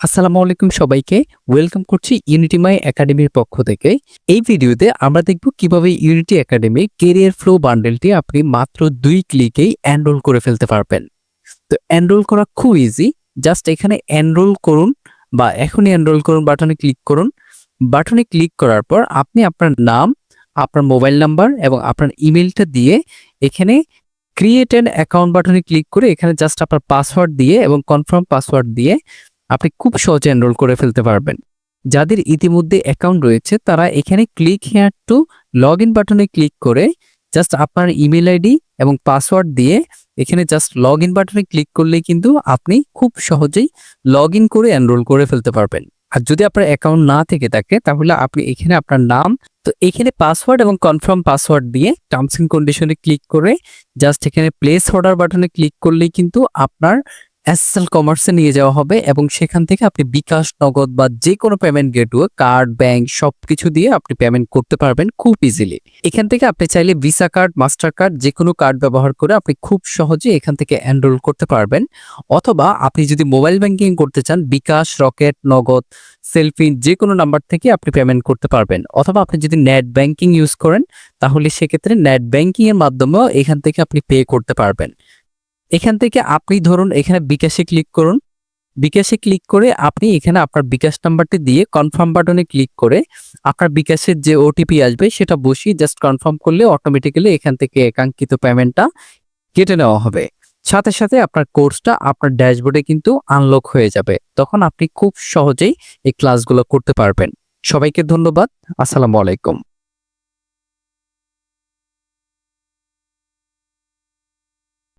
আসসালামু আলাইকুম সবাইকে। ওয়েলকাম করছি ইউনিটি মাই একাডেমির পক্ষ থেকে। এই ভিডিওতে আমরা দেখব কিভাবে ইউনিটি একাডেমি ক্যারিয়ার ফ্লো বান্ডেলটি আপনি মাত্র ২ ক্লিকেই এনরোল করে ফেলতে পারবেন। তো এনরোল করা খুব ইজি। জাস্ট এখানে এনরোল করুন বা এখনই এনরোল করুন বাটনে ক্লিক করুন। বাটনে ক্লিক করার পর আপনি আপনার নাম, আপনার মোবাইল নাম্বার এবং আপনার ইমেইলটা দিয়ে এখানে ক্রিয়েট অ্যান অ্যাকাউন্ট বাটনে ক্লিক করে এখানে জাস্ট আপনার পাসওয়ার্ড দিয়ে এবং কনফার্ম পাসওয়ার্ড দিয়ে আপনি খুব সহজে এনরোল করে ফেলতে পারবেন। যাদের ইতিমধ্যে অ্যাকাউন্ট রয়েছে তারা এখানে click here two log in বাটনে ক্লিক করে জাস্ট আপনার ইমেল আইডি এবং পাসওয়ার্ড দিয়ে এখানে জাস্ট লগ ইন বাটনে ক্লিক করলেই কিন্তু আপনি খুব সহজেই লগ ইন করে এনরোল করে ফেলতে পারবেন। আর যদি আপনার অ্যাকাউন্ট না থেকে থাকে তাহলে আপনি এখানে আপনার নাম, তো এখানে পাসওয়ার্ড এবং কনফার্ম পাসওয়ার্ড দিয়ে টার্মস এন্ড কন্ডিশনে ক্লিক করে জাস্ট এখানে প্লেস অর্ডার বাটনে ক্লিক করলেই কিন্তু আপনার এসএসএল কমার্সে নিয়ে যাওয়া হবে এবং সেখান থেকে আপনি বিকাশ, নগদ বা যে কোনো পেমেন্ট গেটওয়ে, কার্ড, ব্যাংক সবকিছু দিয়ে আপনি পেমেন্ট করতে পারবেন খুব ইজিলি। এখান থেকে আপনি চাইলে ভিসা কার্ড, মাস্টার কার্ড যে কোনো কার্ড ব্যবহার করে আপনি খুব সহজে এখান থেকে এনরোল করতে পারবেন। অথবা আপনি যদি মোবাইল ব্যাংকিং করতে চান, বিকাশ, রকেট, নগদ, সেলফি যে কোনো নাম্বার থেকে আপনি পেমেন্ট করতে পারবেন। অথবা আপনি যদি নেট ব্যাংকিং ইউজ করেন তাহলে সেক্ষেত্রে নেট ব্যাংকিং এর মাধ্যমেও এখান থেকে আপনি পে করতে পারবেন। এখান থেকে আপনি ধরুন এখানে বিকাশে ক্লিক করুন। বিকাশে ক্লিক করে আপনি এখানে আপনার বিকাশ নাম্বারটি দিয়ে কনফার্ম বাটনে ক্লিক করে আপনার বিকাশের যে ওটিপি আসবে সেটা বসিয়ে জাস্ট কনফার্ম করলে অটোমেটিক্যালি এখান থেকে একাঙ্ক্ষিত পেমেন্টটা কেটে নেওয়া হবে। সাথে সাথে আপনার কোর্সটা আপনার ড্যাশবোর্ডে কিন্তু আনলক হয়ে যাবে। তখন আপনি খুব সহজেই এই ক্লাসগুলো করতে পারবেন। সবাইকে ধন্যবাদ। আসসালামু আলাইকুম।